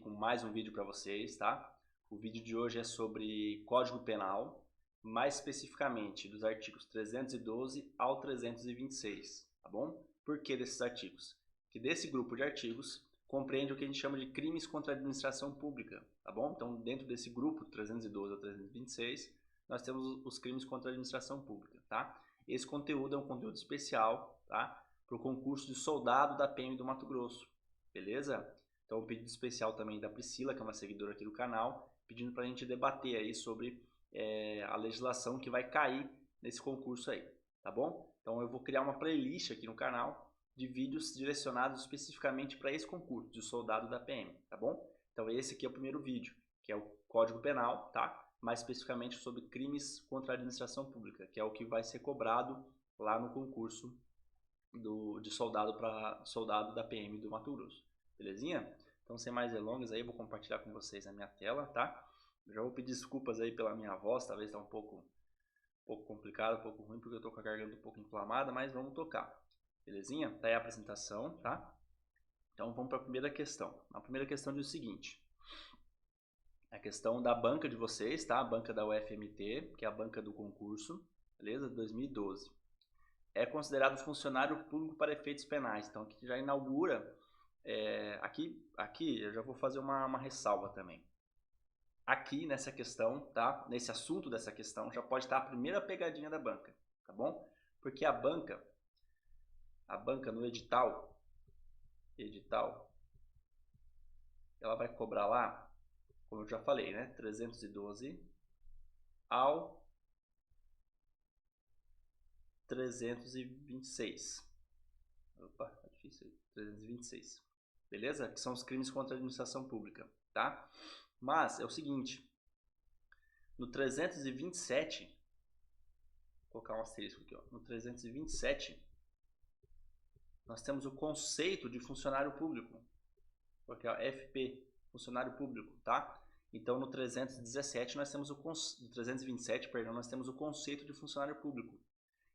com mais um vídeo para vocês, tá? O vídeo de hoje é sobre Código Penal, mais especificamente dos artigos 312 ao 326, tá bom? Por que desses artigos? Que desse grupo de artigos compreende o que a gente chama de crimes contra a administração pública, tá bom? Então, dentro desse grupo, 312 ao 326, nós temos os crimes contra a administração pública, tá? Esse conteúdo é um conteúdo especial, tá? Para o concurso de soldado da PM do Mato Grosso, beleza? Então, um pedido especial também da Priscila, que é uma seguidora aqui do canal, pedindo para a gente debater aí sobre a legislação que vai cair nesse concurso aí, tá bom? Então, eu vou criar uma playlist aqui no canal de vídeos direcionados especificamente para esse concurso de soldado da PM, tá bom? Então, esse aqui é o primeiro vídeo, que é o Código Penal, tá? Mais especificamente sobre crimes contra a administração pública, que é o que vai ser cobrado lá no concurso de soldado para soldado da PM do Mato Grosso. Belezinha? Então, sem mais delongas, aí eu vou compartilhar com vocês a minha tela, tá? Eu já vou pedir desculpas aí pela minha voz, talvez está um pouco complicado, um pouco ruim, porque eu tô com a garganta um pouco inflamada, mas vamos tocar. Belezinha? Tá aí a apresentação, tá? Então, vamos para a primeira questão. A primeira questão diz o seguinte: a questão da banca de vocês, tá? A banca da UFMT, que é a banca do concurso, beleza? 2012. É considerado funcionário público para efeitos penais. Então, aqui já inaugura. Aqui eu já vou fazer uma ressalva também. Aqui nessa questão, tá? Nesse assunto dessa questão, já pode estar a primeira pegadinha da banca, tá bom? Porque a banca no edital, ela vai cobrar lá, como eu já falei, né? 312 ao 326. Opa, tá difícil aí. 326. Beleza? Que são os crimes contra a administração pública, tá? Mas é o seguinte, no 327, vou colocar um asterisco aqui, ó. No 327, nós temos o conceito de funcionário público, porque é FP, funcionário público, tá? Então, no 317, nós temos no 327, perdão, nós temos o conceito de funcionário público.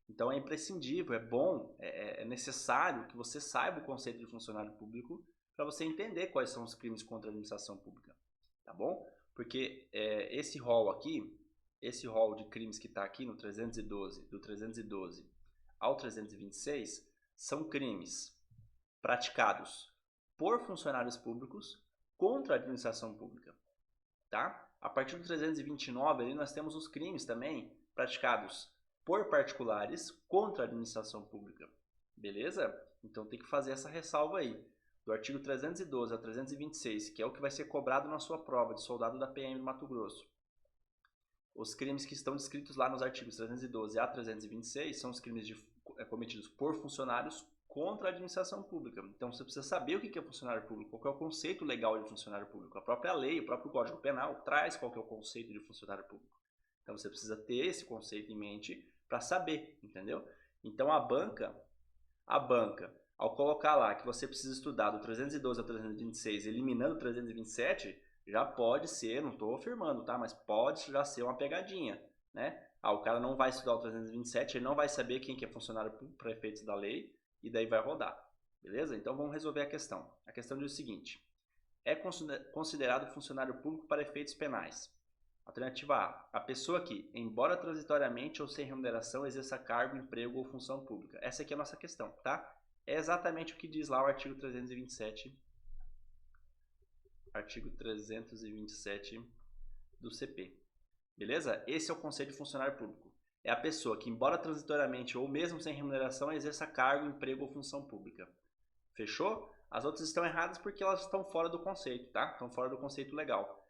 Então, é imprescindível, é bom, é necessário que você saiba o conceito de funcionário público para você entender quais são os crimes contra a administração pública, tá bom? Porque esse rol aqui, esse rol de crimes que está aqui no 312, do 312 ao 326, são crimes praticados por funcionários públicos contra a administração pública, tá? A partir do 329, ali nós temos os crimes também praticados por particulares contra a administração pública, beleza? Então tem que fazer essa ressalva aí, do artigo 312 a 326, que é o que vai ser cobrado na sua prova de soldado da PM do Mato Grosso. Os crimes que estão descritos lá nos artigos 312 a 326 são os crimes cometidos por funcionários contra a administração pública. Então você precisa saber o que é funcionário público, qual é o conceito legal de funcionário público. A própria lei, o próprio Código Penal traz qual é o conceito de funcionário público. Então você precisa ter esse conceito em mente para saber, entendeu? Então a banca, ao colocar lá que você precisa estudar do 312 ao 326, eliminando o 327, já pode ser, não estou afirmando, tá? Mas pode já ser uma pegadinha, né? O cara não vai estudar o 327, ele não vai saber quem que é funcionário público para efeitos da lei, e daí vai rodar, beleza? Então vamos resolver a questão. A questão diz o seguinte: é considerado funcionário público para efeitos penais. Alternativa A, a pessoa que, embora transitoriamente ou sem remuneração, exerça cargo, emprego ou função pública. Essa aqui é a nossa questão, tá? É exatamente o que diz lá o artigo 327. Artigo 327 do CP. Beleza? Esse é o conceito de funcionário público. É a pessoa que, embora transitoriamente ou mesmo sem remuneração, exerça cargo, emprego ou função pública. Fechou? As outras estão erradas porque elas estão fora do conceito, tá? Estão fora do conceito legal.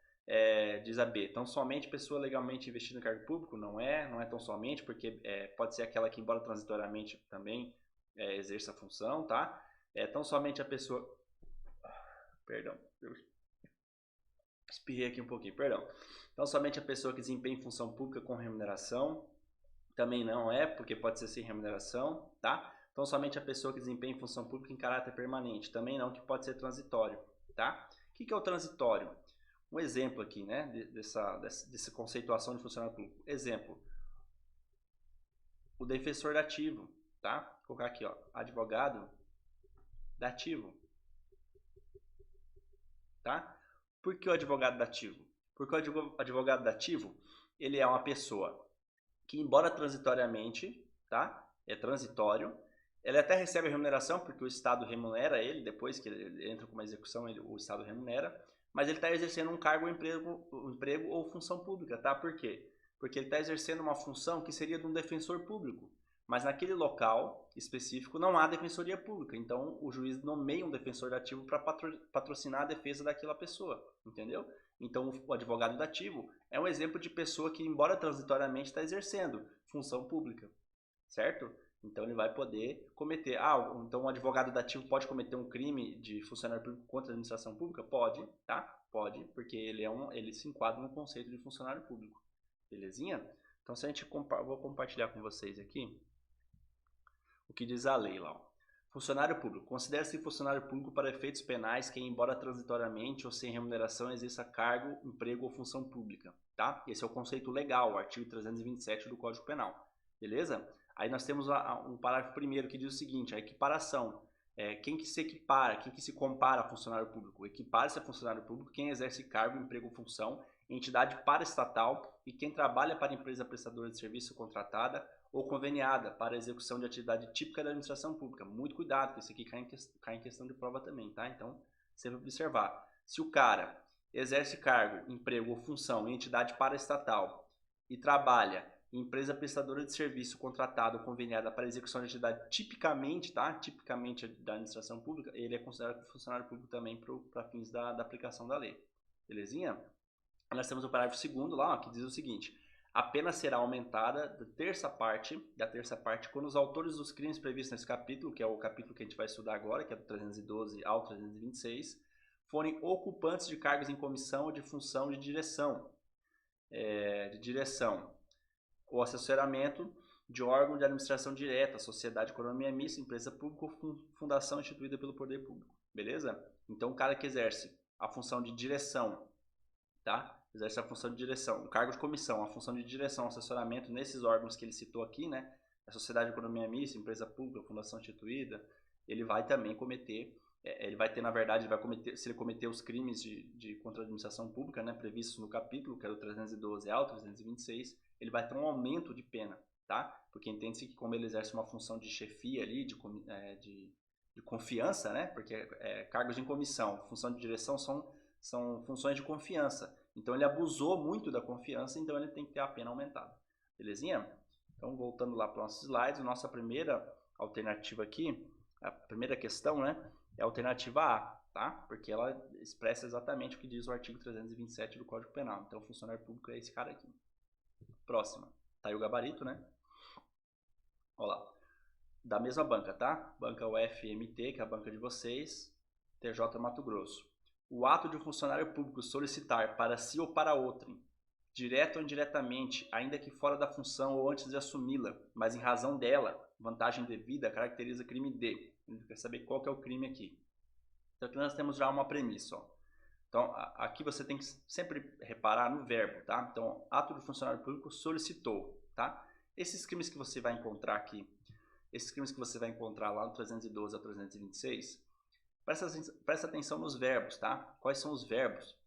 Diz a B, tão somente pessoa legalmente investida em cargo público? Não é tão somente, porque pode ser aquela que, embora transitoriamente, também exerça a função, tá? Tão somente a pessoa... Perdão, eu espirrei aqui um pouquinho, perdão. Então, somente a pessoa que desempenha função pública com remuneração, também não é, porque pode ser sem remuneração, tá? Então, somente a pessoa que desempenha função pública em caráter permanente, também não, que pode ser transitório, tá? O que é o transitório? Um exemplo aqui, né, dessa conceituação de funcionário público. Exemplo, o defensor dativo, tá? Vou colocar aqui, ó, advogado dativo, tá? Por que o advogado dativo? Porque o advogado dativo, ele é uma pessoa que, embora transitoriamente, tá? É transitório, ele até recebe a remuneração, porque o Estado remunera ele, depois que ele entra com uma execução, o Estado remunera, mas ele está exercendo um cargo, um emprego ou função pública, tá? Por quê? Porque ele está exercendo uma função que seria de um defensor público, mas naquele local específico não há defensoria pública, então o juiz nomeia um defensor dativo para patrocinar a defesa daquela pessoa, entendeu? Então o advogado dativo é um exemplo de pessoa que, embora transitoriamente, está exercendo função pública, certo? Então ele vai poder cometer, então um advogado dativo pode cometer um crime de funcionário público contra a administração pública? Pode, tá? Pode, porque ele se enquadra no conceito de funcionário público, belezinha? Então se a gente vou compartilhar com vocês aqui o que diz a lei lá, ó. Funcionário público. Considera-se funcionário público para efeitos penais quem, embora transitoriamente ou sem remuneração, exerça cargo, emprego ou função pública, tá? Esse é o conceito legal, o artigo 327 do Código Penal, beleza? Aí nós temos um parágrafo primeiro que diz o seguinte, a equiparação. Quem que se equipara, quem que se compara a funcionário público? Equipara-se a funcionário público quem exerce cargo, emprego ou função em entidade paraestatal e quem trabalha para empresa prestadora de serviço contratada ou conveniada para a execução de atividade típica da administração pública. Muito cuidado, porque isso aqui cai em questão de prova também, tá? Então, sempre observar. Se o cara exerce cargo, emprego ou função em entidade paraestatal e trabalha em empresa prestadora de serviço contratada ou conveniada para execução de atividade tipicamente, tá? Tipicamente da administração pública, ele é considerado funcionário público também para fins da aplicação da lei. Belezinha? Nós temos o parágrafo 2º lá, ó, que diz o seguinte: a pena será aumentada da terça parte quando os autores dos crimes previstos nesse capítulo, que é o capítulo que a gente vai estudar agora, que é do 312 ao 326, forem ocupantes de cargos em comissão ou de função de direção, ou assessoramento de órgão de administração direta, sociedade de economia mista, empresa pública ou fundação instituída pelo poder público, beleza? Então o cara que exerce a função de direção, tá? Exerce a função de direção, o cargo de comissão, a função de direção, assessoramento nesses órgãos que ele citou aqui, né? A sociedade de economia mista, empresa pública, fundação instituída, ele vai também cometer, ele vai ter, na verdade, ele vai cometer, se ele cometer os crimes de contra a administração pública, né, previstos no capítulo, que é o 312 ao 326, ele vai ter um aumento de pena, tá? Porque entende-se que como ele exerce uma função de chefia ali, de confiança, né? Porque cargos de comissão, função de direção são funções de confiança. Então ele abusou muito da confiança, então ele tem que ter a pena aumentada. Belezinha? Então voltando lá para os nossos slides, nossa primeira alternativa aqui, a primeira questão, né, é a alternativa A, tá? Porque ela expressa exatamente o que diz o artigo 327 do Código Penal. Então o funcionário público é esse cara aqui. Próxima. Tá aí o gabarito, né? Olha lá. Da mesma banca, tá? Banca UFMT, que é a banca de vocês, TJ Mato Grosso. O ato de um funcionário público solicitar para si ou para outrem, direto ou indiretamente, ainda que fora da função ou antes de assumi-la, mas em razão dela, vantagem devida, caracteriza crime de. A gente quer saber qual que é o crime aqui. Então aqui nós temos já uma premissa, ó. Então aqui você tem que sempre reparar no verbo, tá? Então, ato do funcionário público solicitou, tá? Esses crimes que você vai encontrar aqui, esses crimes que você vai encontrar lá no 312 a 326, presta atenção nos verbos, tá? Quais são os verbos?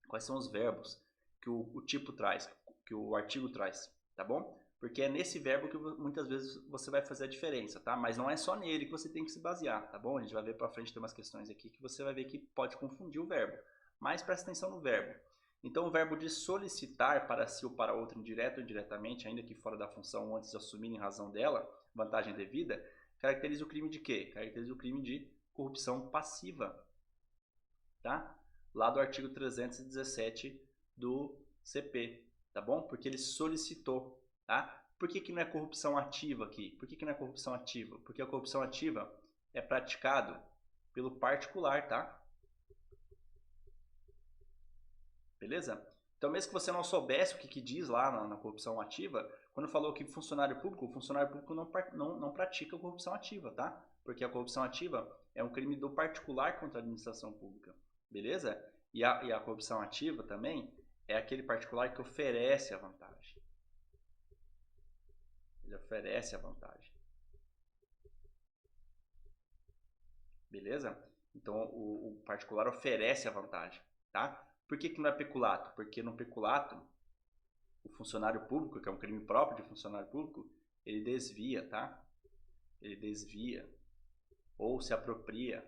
Quais são os verbos que o tipo traz, que o artigo traz, tá bom? Porque é nesse verbo que muitas vezes você vai fazer a diferença, tá? Mas não é só nele que você tem que se basear, tá bom? A gente vai ver pra frente, tem umas questões aqui que você vai ver que pode confundir o verbo. Mas presta atenção no verbo. Então o verbo de solicitar para si ou para outro, indireto ou indiretamente, ainda que fora da função ou antes de assumir em razão dela, vantagem devida, caracteriza o crime de quê? Caracteriza o crime de corrupção passiva, tá? Lá do artigo 317 do CP, tá bom? Porque ele solicitou, tá? Por que não é corrupção ativa aqui? Por que não é corrupção ativa? Porque a corrupção ativa é praticado pelo particular, tá? Beleza? Então, mesmo que você não soubesse o que diz lá na corrupção ativa, quando falou que funcionário público, o funcionário público não pratica corrupção ativa, tá? Porque a corrupção ativa é um crime do particular contra a administração pública, beleza? E a corrupção ativa também é aquele particular que oferece a vantagem. Ele oferece a vantagem. Beleza? Então, o particular oferece a vantagem, tá? Por que não é peculato? Porque no peculato, o funcionário público, que é um crime próprio de funcionário público, ele desvia, tá? Ele desvia ou se apropria.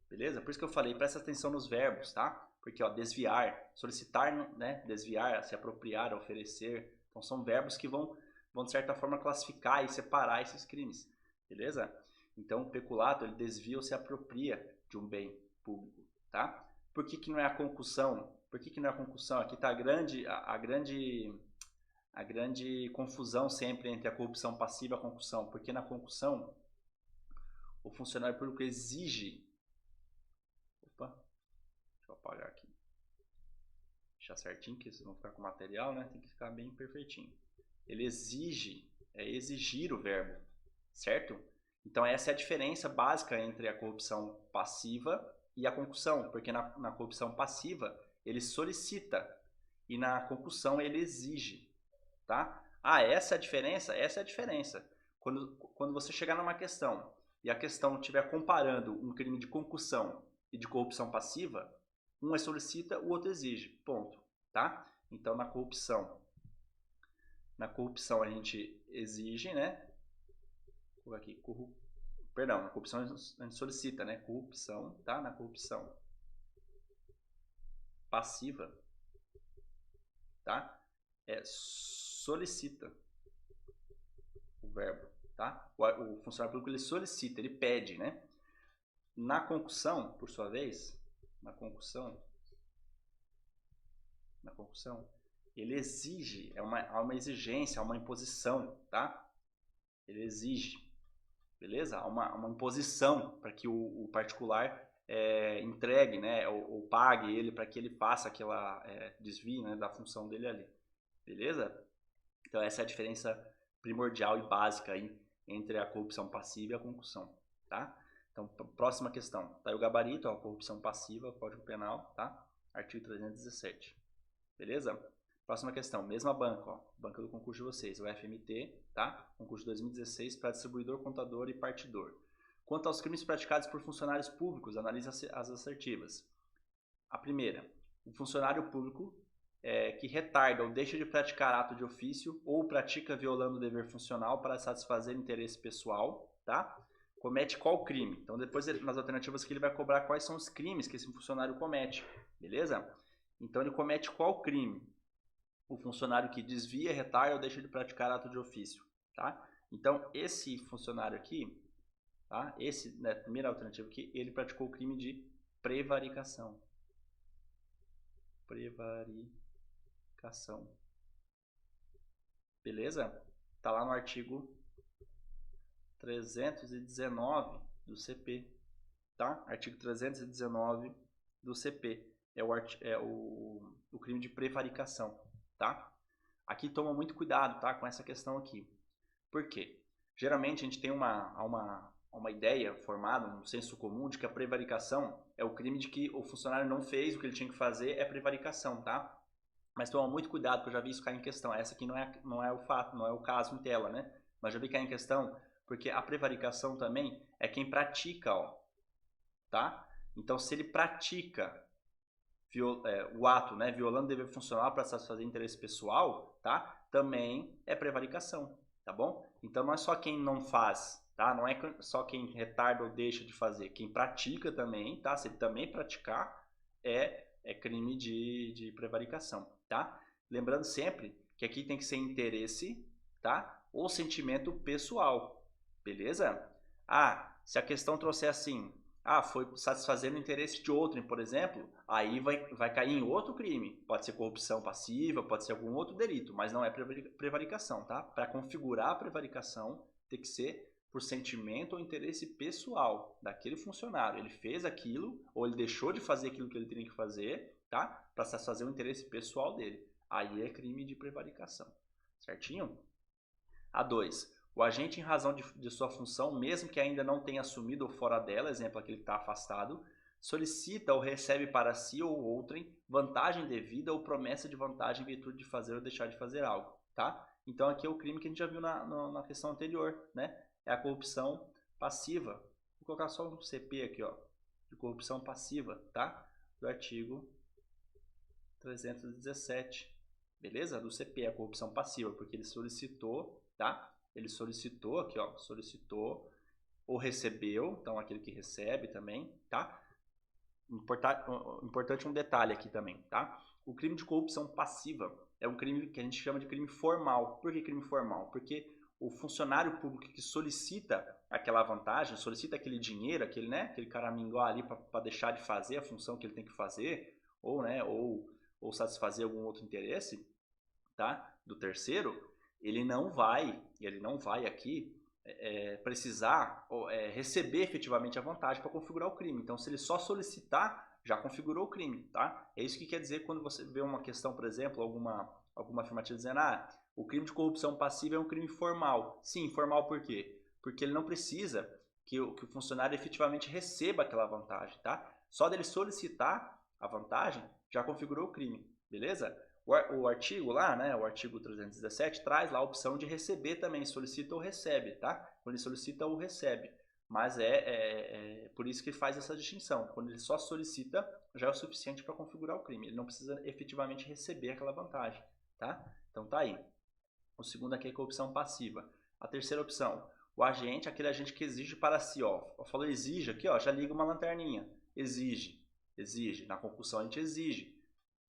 Beleza? Por isso que eu falei, presta atenção nos verbos, tá? Porque, ó, desviar, solicitar, né? Desviar, se apropriar, oferecer. Então, são verbos que vão de certa forma, classificar e separar esses crimes. Beleza? Então, o peculato, ele desvia ou se apropria de um bem público, tá? Por que não é a concussão? Por que não é a concussão? Aqui está a grande confusão sempre entre a corrupção passiva e a concussão. Porque na concussão, o funcionário público exige... Opa, deixa eu apagar aqui. Deixar certinho, que vocês vão ficar com o material, né? Tem que ficar bem perfeitinho. Ele exige, é exigir o verbo, certo? Então essa é a diferença básica entre a corrupção passiva e a concussão, porque na corrupção passiva ele solicita e na concussão ele exige, tá? Ah, essa é a diferença? Essa é a diferença. Quando você chegar numa questão e a questão estiver comparando um crime de concussão e de corrupção passiva, um é solicita, o outro exige, ponto, tá? Então na corrupção a gente exige, né? Vou aqui, perdão, na corrupção a gente solicita, né? Corrupção, tá? Na corrupção passiva, tá? É solicita o verbo, tá? O funcionário público ele solicita, ele pede, né? Na concussão, por sua vez, na concussão, ele exige, há uma exigência, há uma imposição, tá? Ele exige, beleza? Há uma imposição para que o particular entregue, né? Ou pague ele para que ele faça aquela desvio, né, da função dele ali, beleza? Então essa é a diferença primordial e básica aí entre a corrupção passiva e a concussão, tá? Então, próxima questão. Tá aí o gabarito, ó, corrupção passiva, Código Penal, tá? Artigo 317. Beleza? Próxima questão, mesma banca, ó, banca do concurso de vocês, o FMT, tá? Concurso de 2016 para distribuidor, contador e partidor. Quanto aos crimes praticados por funcionários públicos, analise as assertivas. A primeira, o funcionário público que retarda ou deixa de praticar ato de ofício ou pratica violando o dever funcional para satisfazer interesse pessoal, tá? Comete qual crime? Então, depois nas alternativas que ele vai cobrar quais são os crimes que esse funcionário comete, beleza? Então, ele comete qual crime? O funcionário que desvia, retarda ou deixa de praticar ato de ofício, tá? Então, esse funcionário aqui, tá? Esse, né, primeira alternativa aqui, ele praticou o crime de prevaricação. Prevaricação. Beleza? Tá lá no artigo 319 do CP, tá? Artigo 319 do CP. É o crime de prevaricação, tá? Aqui toma muito cuidado, tá? Com essa questão aqui. Por quê? Geralmente a gente tem uma ideia formada, um senso comum de que a prevaricação é o crime de que o funcionário não fez o que ele tinha que fazer, é prevaricação, tá? Mas toma muito cuidado, porque eu já vi isso cair em questão. Essa aqui não é o fato, não é o caso em tela, né? Mas já vi cair em questão, porque a prevaricação também é quem pratica, ó, tá? Então, se ele pratica o ato, né, violando o dever funcional para satisfazer interesse pessoal, tá? Também é prevaricação, tá bom? Então, não é só quem não faz, tá? Não é só quem retarda ou deixa de fazer. Quem pratica também, tá? Se ele também praticar, é crime de prevaricação, tá? Lembrando sempre que aqui tem que ser interesse, tá? Ou sentimento pessoal, beleza? Ah, se a questão trouxer assim, foi satisfazendo o interesse de outrem, por exemplo, aí vai cair em outro crime. Pode ser corrupção passiva, pode ser algum outro delito, mas não é prevaricação, tá? Para configurar a prevaricação, tem que ser por sentimento ou interesse pessoal daquele funcionário. Ele fez aquilo, ou ele deixou de fazer aquilo que ele tinha que fazer, tá? Para satisfazer o interesse pessoal dele. Aí é crime de prevaricação, certinho? A2. O agente, em razão de sua função, mesmo que ainda não tenha assumido ou fora dela, exemplo aquele que está afastado, solicita ou recebe para si ou outrem vantagem devida ou promessa de vantagem em virtude de fazer ou deixar de fazer algo, tá? Então aqui é o crime que a gente já viu na questão anterior, né? É a corrupção passiva. Vou colocar só um CP aqui, ó, de corrupção passiva, tá? do artigo 317, beleza? Do CP, a corrupção passiva, porque ele solicitou, tá? Ele solicitou aqui, ó, solicitou ou recebeu, então aquele que recebe também, tá? Importante um detalhe aqui também, tá? O crime de corrupção passiva é um crime que a gente chama de crime formal. Por que crime formal? Porque o funcionário público que solicita aquela vantagem, solicita aquele dinheiro, aquele, né, aquele caraminguá ali para deixar de fazer a função que ele tem que fazer, ou, né, ou satisfazer algum outro interesse, tá, do terceiro, ele não vai aqui precisar receber efetivamente a vantagem para configurar o crime. Então, se ele só solicitar, já configurou o crime, tá? É isso que quer dizer quando você vê uma questão, por exemplo, alguma afirmativa dizendo, o crime de corrupção passiva é um crime formal. Sim, formal por quê? Porque ele não precisa que o funcionário efetivamente receba aquela vantagem, tá? Só dele solicitar a vantagem, já configurou o crime, beleza? O artigo lá, né, o artigo 317, traz lá a opção de receber também, solicita ou recebe, tá? Quando ele solicita ou recebe. Mas por isso que ele faz essa distinção. Quando ele só solicita, já é o suficiente para configurar o crime. Ele não precisa efetivamente receber aquela vantagem, tá? Então tá aí. O segundo aqui é corrupção passiva. A terceira opção, o agente, aquele agente que exige para si, ó. Falou exige aqui, ó, já liga uma lanterninha. Exige. Na concussão a gente exige.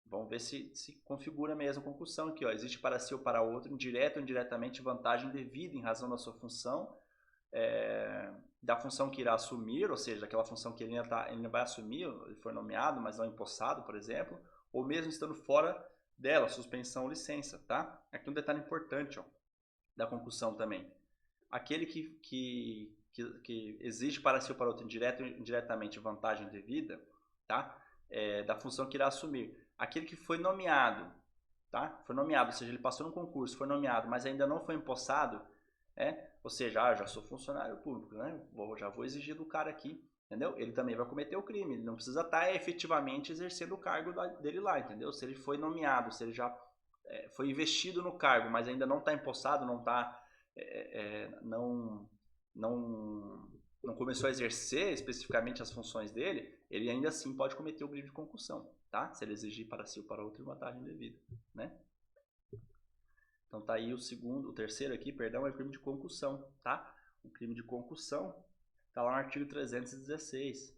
Vamos ver se configura mesmo a concussão aqui, ó. Existe para si ou para outro, indireto ou indiretamente, vantagem devida em razão da sua função, da função que irá assumir, ou seja, daquela função que ele ainda vai assumir, ele foi nomeado, mas não empossado, por exemplo, ou mesmo estando fora dela, suspensão ou licença, tá? Aqui um detalhe importante, ó, da concussão também. Aquele que exige para si ou para outro, indireto ou indiretamente, vantagem devida, tá? Da função que irá assumir. Aquele que foi nomeado, tá? Foi nomeado, ou seja, ele passou no concurso, foi nomeado, mas ainda não foi empossado, ou seja, já sou funcionário público, né? Já vou exigir do cara aqui, entendeu? Ele também vai cometer o crime, ele não precisa estar efetivamente exercendo o cargo dele lá, entendeu? Se ele foi nomeado, se ele já foi investido no cargo, mas ainda não está empossado, não está, não começou a exercer especificamente as funções dele, ele ainda assim pode cometer o crime de concussão, tá? Se ele exigir para si ou para outro vantagem devida, né? Então tá aí o terceiro aqui, perdão, é o crime de concussão, tá? O crime de concussão tá lá no artigo 316.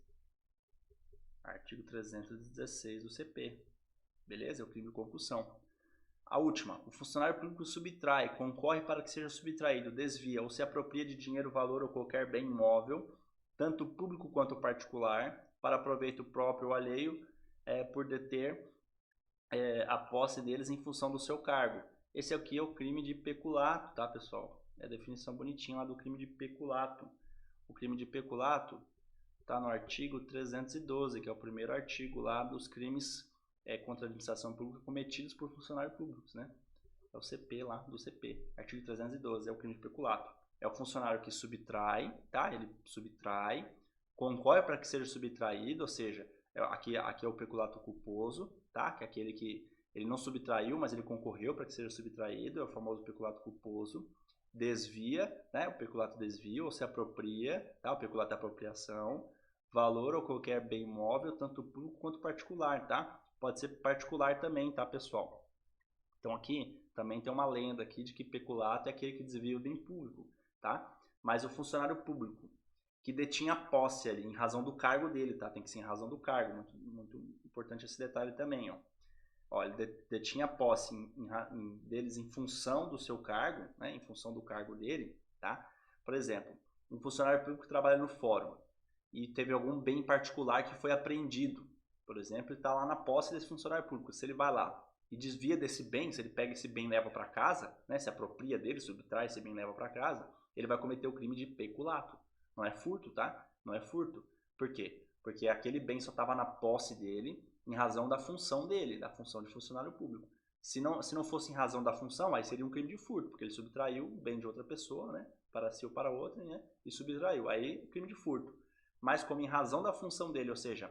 Artigo 316 do CP. Beleza? É o crime de concussão. A última, o funcionário público subtrai, concorre para que seja subtraído, desvia ou se apropria de dinheiro, valor ou qualquer bem imóvel, tanto público quanto particular, para proveito próprio ou alheio, por deter a posse deles em função do seu cargo. Esse aqui é o crime de peculato, tá, pessoal? É a definição bonitinha lá do crime de peculato. O crime de peculato está no artigo 312, que é o primeiro artigo lá dos crimes contra a administração pública cometidos por funcionários públicos, né? É o CP lá, do CP. Artigo 312 é o crime de peculato. É o funcionário que subtrai, tá? Ele subtrai, concorre para que seja subtraído, ou seja, aqui é o peculato culposo, tá? Que é aquele que ele não subtraiu, mas ele concorreu para que seja subtraído, é o famoso peculato culposo. Desvia, né? O peculato desvio, ou se apropria, tá? O peculato é apropriação. Valor ou qualquer bem imóvel, tanto público quanto particular, tá? Pode ser particular também, tá, pessoal? Então aqui também tem uma lenda aqui de que peculato é aquele que desvia o bem público, tá? Mas o funcionário público que detinha posse ali, em razão do cargo dele, tá? Tem que ser em razão do cargo, muito importante esse detalhe também, ó. Ele detinha posse deles em função do seu cargo, né? Em função do cargo dele, tá? Por exemplo, um funcionário público que trabalha no fórum e teve algum bem particular que foi apreendido, por exemplo, ele está lá na posse desse funcionário público. Se ele vai lá e desvia desse bem, se ele pega esse bem e leva para casa, né, se apropria dele, subtrai esse bem e leva para casa, ele vai cometer o crime de peculato. Não é furto, tá? Não é furto. Por quê? Porque aquele bem só estava na posse dele em razão da função dele, da função de funcionário público. Se não fosse em razão da função, aí seria um crime de furto, porque ele subtraiu o bem de outra pessoa, né, para si ou para outra, né, e subtraiu. Aí, crime de furto. Mas como em razão da função dele, ou seja,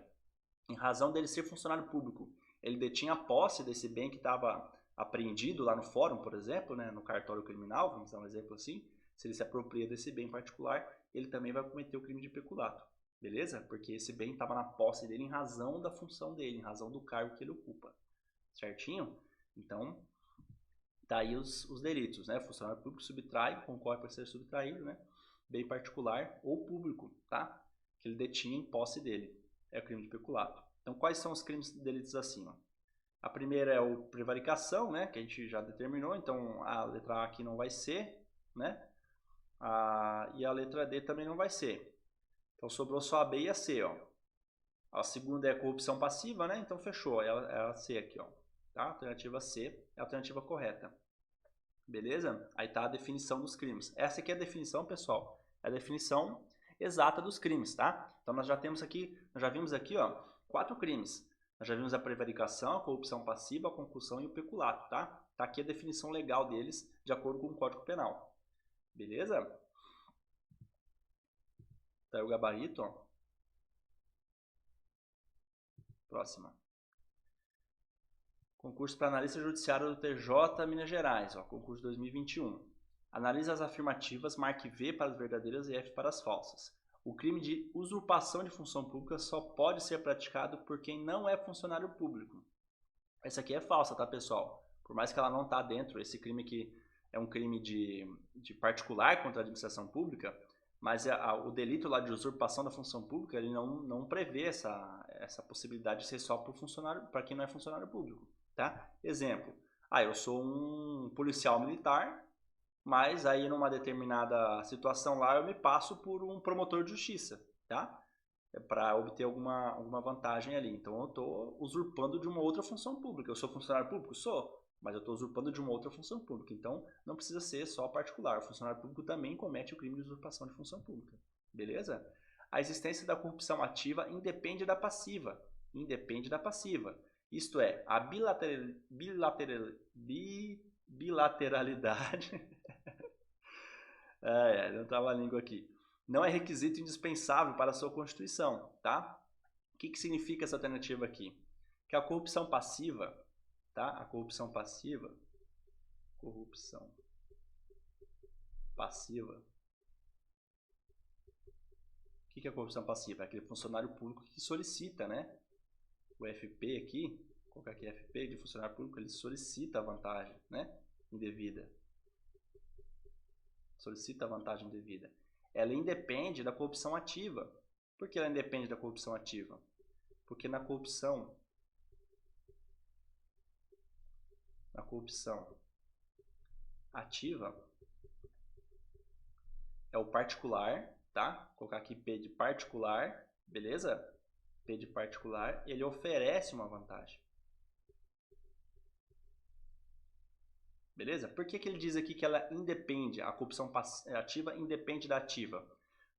em razão dele ser funcionário público, ele detinha a posse desse bem que estava apreendido lá no fórum, por exemplo, né, no cartório criminal, vamos dar um exemplo assim, se ele se apropria desse bem particular, ele também vai cometer o crime de peculato, beleza? Porque esse bem estava na posse dele em razão da função dele, em razão do cargo que ele ocupa, certinho? Então, tá aí os delitos, né? Funcionário público subtrai, concorre para ser subtraído, né? Bem particular ou público, tá? Que ele detinha em posse dele. É o crime de peculato. Então, quais são os crimes de delitos acima? A primeira é o prevaricação, né? Que a gente já determinou. Então, a letra A aqui não vai ser, né? E a letra D também não vai ser. Então, sobrou só a B e a C, ó. A segunda é a corrupção passiva, né? Então, fechou. É a C aqui, ó. Tá? A alternativa C é a alternativa correta. Beleza? Aí tá a definição dos crimes. Essa aqui é a definição, pessoal. É a definição exata dos crimes, tá? Então nós já temos aqui, nós já vimos aqui, ó, 4 crimes. Nós já vimos a prevaricação, a corrupção passiva, a concussão e o peculato, tá? Tá aqui a definição legal deles, de acordo com o Código Penal. Beleza? Tá aí o gabarito, ó. Próxima. Concurso para analista judiciário do TJ Minas Gerais, ó, concurso 2021. Analisa as afirmativas, marque V para as verdadeiras e F para as falsas. O crime de usurpação de função pública só pode ser praticado por quem não é funcionário público. Essa aqui é falsa, tá, pessoal? Por mais que ela não está dentro, esse crime aqui é um crime de particular contra a administração pública, mas o delito lá de usurpação da função pública, ele não prevê essa possibilidade de ser só para quem não é funcionário público. Tá? Exemplo, eu sou um policial militar, mas aí numa determinada situação lá eu me passo por um promotor de justiça, tá? Para obter alguma vantagem ali. Então eu estou usurpando de uma outra função pública. Eu sou funcionário público? Sou, mas eu estou usurpando de uma outra função pública. Então não precisa ser só particular. O funcionário público também comete o crime de usurpação de função pública. Beleza? A existência da corrupção ativa independe da passiva. Independe da passiva. Isto é, a bilateralidade. Não estava a língua aqui. Não é requisito indispensável para a sua constituição, tá? O que significa essa alternativa aqui? Que a corrupção passiva, tá? A corrupção passiva, o que é corrupção passiva? É aquele funcionário público que solicita, né? O FP aqui, vou colocar aqui FP de funcionário público, ele solicita a vantagem, né? Indevida. Solicita a vantagem indevida. Ela independe da corrupção ativa. Por que ela independe da corrupção ativa? Porque na corrupção ativa é o particular, tá? Vou colocar aqui P de particular, beleza? P de particular, ele oferece uma vantagem. Beleza? Por que ele diz aqui que ela independe, a corrupção ativa independe da ativa?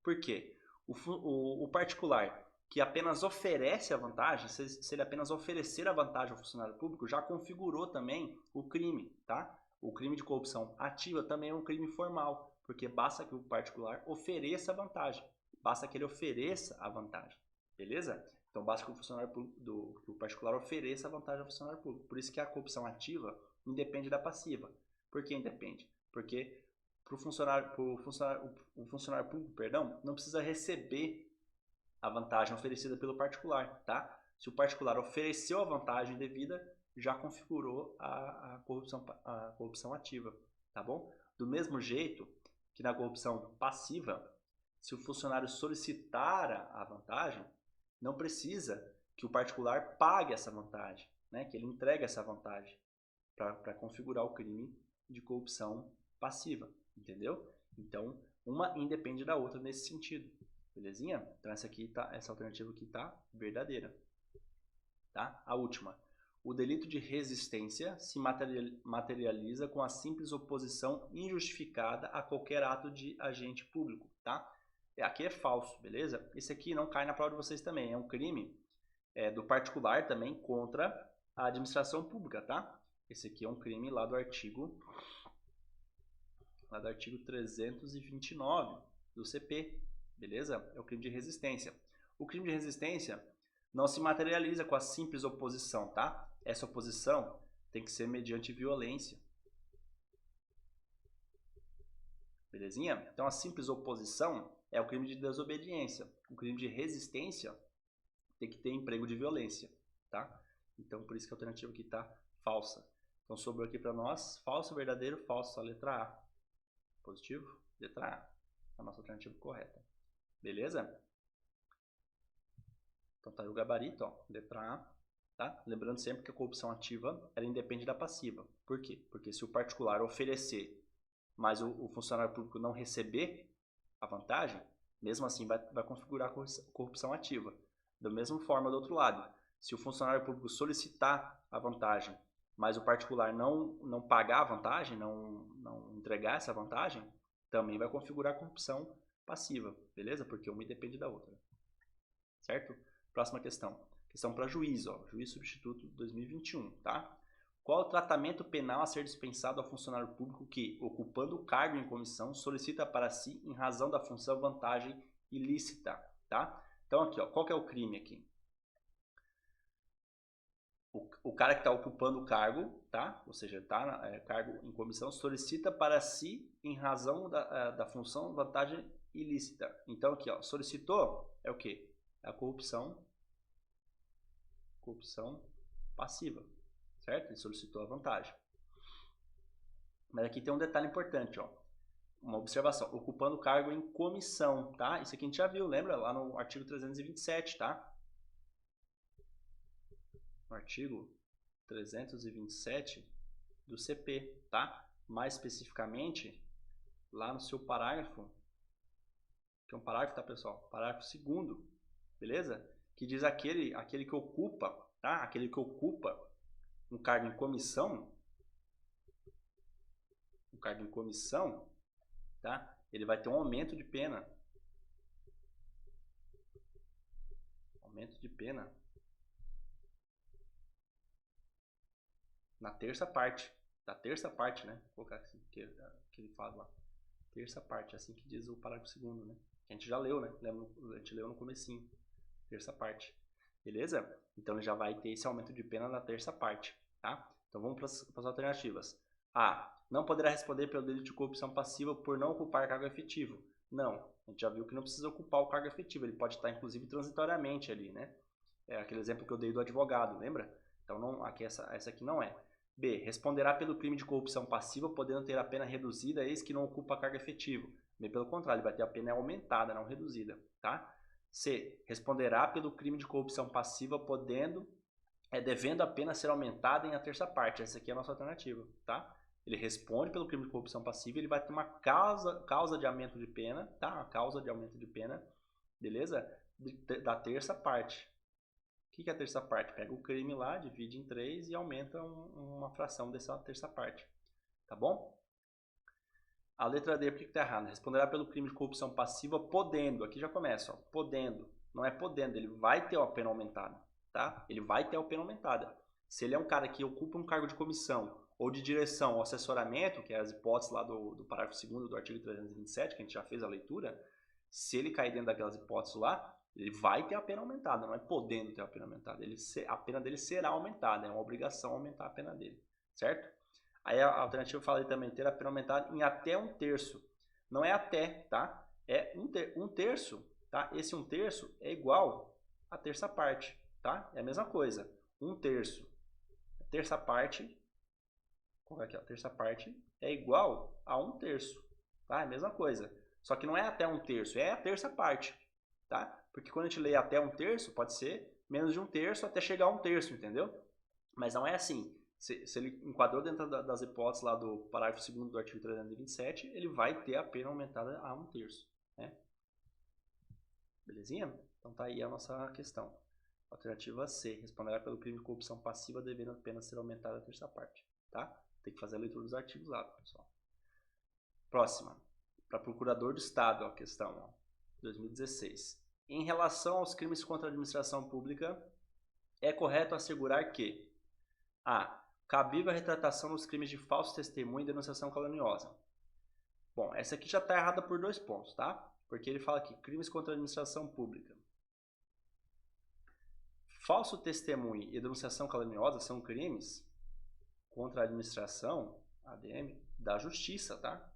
Por quê? O particular que apenas oferece a vantagem, se ele apenas oferecer a vantagem ao funcionário público, já configurou também o crime, tá? O crime de corrupção ativa também é um crime formal, porque basta que o particular ofereça a vantagem, basta que ele ofereça a vantagem, beleza? Então basta que o funcionário público, que o particular ofereça a vantagem ao funcionário público. Por isso que a corrupção ativa independe da passiva. Por que independe? Porque o funcionário público, perdão, não precisa receber a vantagem oferecida pelo particular, tá? Se o particular ofereceu a vantagem devida, já configurou a corrupção ativa, tá bom? Do mesmo jeito que na corrupção passiva, se o funcionário solicitar a vantagem, não precisa que o particular pague essa vantagem, né? Que ele entregue essa vantagem para configurar o crime de corrupção passiva, entendeu? Então, uma independe da outra nesse sentido, belezinha? Então essa alternativa aqui tá verdadeira, tá? A última. O delito de resistência se materializa com a simples oposição injustificada a qualquer ato de agente público, tá? Aqui é falso, beleza? Esse aqui não cai na prova de vocês também, é um crime do particular também contra a administração pública, tá? Esse aqui é um crime lá do artigo 329 do CP, beleza? É o crime de resistência. O crime de resistência não se materializa com a simples oposição, tá? Essa oposição tem que ser mediante violência. Belezinha? Então a simples oposição é o crime de desobediência. O crime de resistência tem que ter emprego de violência, tá? Então, por isso que a alternativa aqui está falsa. Então, sobrou aqui para nós, falso, verdadeiro, falso, a letra A. Positivo? Letra A. A nossa alternativa correta. Beleza? Então, tá aí o gabarito, ó, letra A. Tá? Lembrando sempre que a corrupção ativa ela independe da passiva. Por quê? Porque se o particular oferecer, mas o funcionário público não receber a vantagem, mesmo assim vai configurar a corrupção ativa. Da mesma forma, do outro lado, se o funcionário público solicitar a vantagem, mas o particular não pagar a vantagem, não entregar essa vantagem, também vai configurar a corrupção passiva, beleza? Porque uma depende da outra. Certo? Próxima questão. Questão para juiz, ó, juiz substituto 2021, tá? Qual o tratamento penal a ser dispensado ao funcionário público que, ocupando o cargo em comissão, solicita para si, em razão da função, vantagem ilícita, tá? Então aqui, ó, qual que é o crime aqui? O cara que está ocupando o cargo, tá? Ou seja, está cargo em comissão, solicita para si, em razão da função, vantagem ilícita. Então aqui, ó, solicitou é o quê? É a corrupção passiva, certo? Ele solicitou a vantagem. Mas aqui tem um detalhe importante, ó. Uma observação, ocupando o cargo em comissão, tá? Isso aqui a gente já viu, lembra? Lá no artigo 327, tá? No artigo 327 do CP, tá? Mais especificamente, lá no seu parágrafo, que é um parágrafo, tá, pessoal? Parágrafo 2º, beleza? Que diz aquele que ocupa, tá? Aquele que ocupa um cargo em comissão, tá? Ele vai ter um aumento de pena. Aumento de pena na terça parte. Da terça parte, né? Vou colocar assim, que ele fala lá. Terça parte, assim que diz o parágrafo 2º, né? Que a gente já leu, né? A gente leu no comecinho. Terça parte. Beleza? Então ele já vai ter esse aumento de pena na terça parte, tá? Então vamos para as alternativas. A. Não poderá responder pelo delito de corrupção passiva por não ocupar cargo efetivo. Não, a gente já viu que não precisa ocupar o cargo efetivo, ele pode estar inclusive transitoriamente ali, né? É aquele exemplo que eu dei do advogado, lembra? Então não, aqui essa aqui não é. B. Responderá pelo crime de corrupção passiva, podendo ter a pena reduzida, eis que não ocupa cargo efetivo. B. Pelo contrário, ele vai ter a pena aumentada, não reduzida, tá? C. Responderá pelo crime de corrupção passiva, devendo a pena ser aumentada em a terça parte. Essa aqui é a nossa alternativa, tá? Ele responde pelo crime de corrupção passiva, ele vai ter uma causa de aumento de pena, tá? Uma causa de aumento de pena, beleza? Da terça parte. O que é a terça parte? Pega o crime lá, divide em 3 e aumenta uma fração dessa terça parte, tá bom? A letra D, por que está errado? Responderá pelo crime de corrupção passiva, podendo. Aqui já começa, ó, podendo. Não é podendo, ele vai ter a pena aumentada, tá? Ele vai ter a pena aumentada. Se ele é um cara que ocupa um cargo de comissão ou de direção ou assessoramento, que é as hipóteses lá do parágrafo 2º do artigo 327, que a gente já fez a leitura, se ele cair dentro daquelas hipóteses lá, ele vai ter a pena aumentada, não é podendo ter a pena aumentada. A pena dele será aumentada, é uma obrigação aumentar a pena dele, certo? Aí a alternativa fala também ter a pena aumentada em até 1/3. Não é até, tá? É 1/3, tá? Esse 1/3 é igual a terça parte, tá? É a mesma coisa. 1/3. A terça parte, qual é aqui? A terça parte é igual a 1/3, tá? É a mesma coisa. Só que não é até 1/3, é a terça parte, tá? Porque quando a gente lê até 1/3, pode ser menos de 1/3 até chegar a 1/3, entendeu? Mas não é assim. Se ele enquadrou dentro das hipóteses lá do parágrafo 2º do artigo 327, ele vai ter a pena aumentada a 1/3, né? Belezinha? Então tá aí a nossa questão. Alternativa C, responderá pelo crime de corrupção passiva, devendo a pena ser aumentada a terça parte, tá? Tem que fazer a leitura dos artigos lá, pessoal. Próxima, para procurador do Estado, a questão, ó, 2016. Em relação aos crimes contra a administração pública, é correto assegurar que A. Cabível a retratação nos crimes de falso testemunho e denunciação caluniosa. Bom, essa aqui já está errada por 2 pontos, tá? Porque ele fala aqui, crimes contra a administração pública. Falso testemunho e denunciação caluniosa são crimes contra a administração, ADM, da justiça, tá?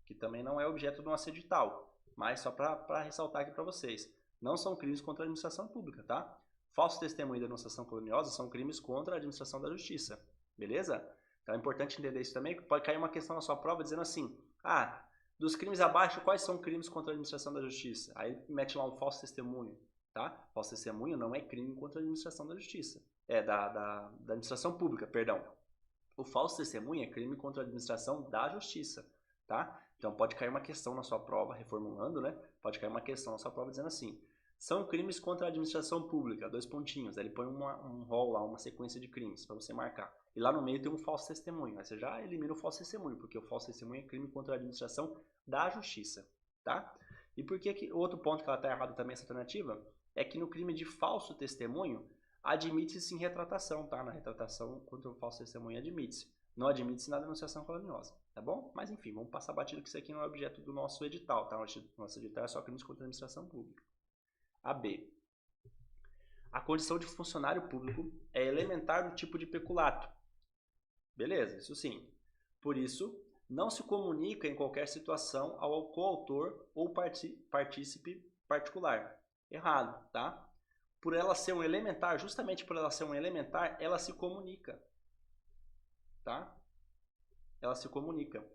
que também não é objeto do nosso edital, mas só para ressaltar aqui para vocês. Não são crimes contra a administração pública, tá? Falso testemunho e denunciação caluniosa são crimes contra a administração da justiça, beleza? Então é importante entender isso também, porque pode cair uma questão na sua prova dizendo assim, dos crimes abaixo, quais são crimes contra a administração da justiça? Aí mete lá um falso testemunho, tá? Falso testemunho não é crime contra a administração da justiça, da administração pública, perdão. O falso testemunho é crime contra a administração da justiça, tá? Então pode cair uma questão na sua prova, reformulando, né? Pode cair uma questão na sua prova dizendo assim, são crimes contra a administração pública, 2 pontinhos, aí ele põe um rol lá, uma sequência de crimes para você marcar. E lá no meio tem um falso testemunho, aí você já elimina o falso testemunho, porque o falso testemunho é crime contra a administração da justiça, tá? E por que outro ponto que ela está errada também, essa alternativa, é que no crime de falso testemunho, admite-se sim retratação, tá? Na retratação contra o falso testemunho admite-se. Não admite-se na denunciação caluniosa, tá bom? Mas enfim, vamos passar batido que isso aqui não é objeto do nosso edital, tá? Nosso edital é só crimes contra a administração pública. A B. A condição de funcionário público é elementar do tipo de peculato. Beleza, isso sim. Por isso, não se comunica em qualquer situação ao coautor ou partícipe particular. Errado, tá? Por ela ser um elementar, justamente por ela ser um elementar, ela se comunica, tá? Ela se comunica.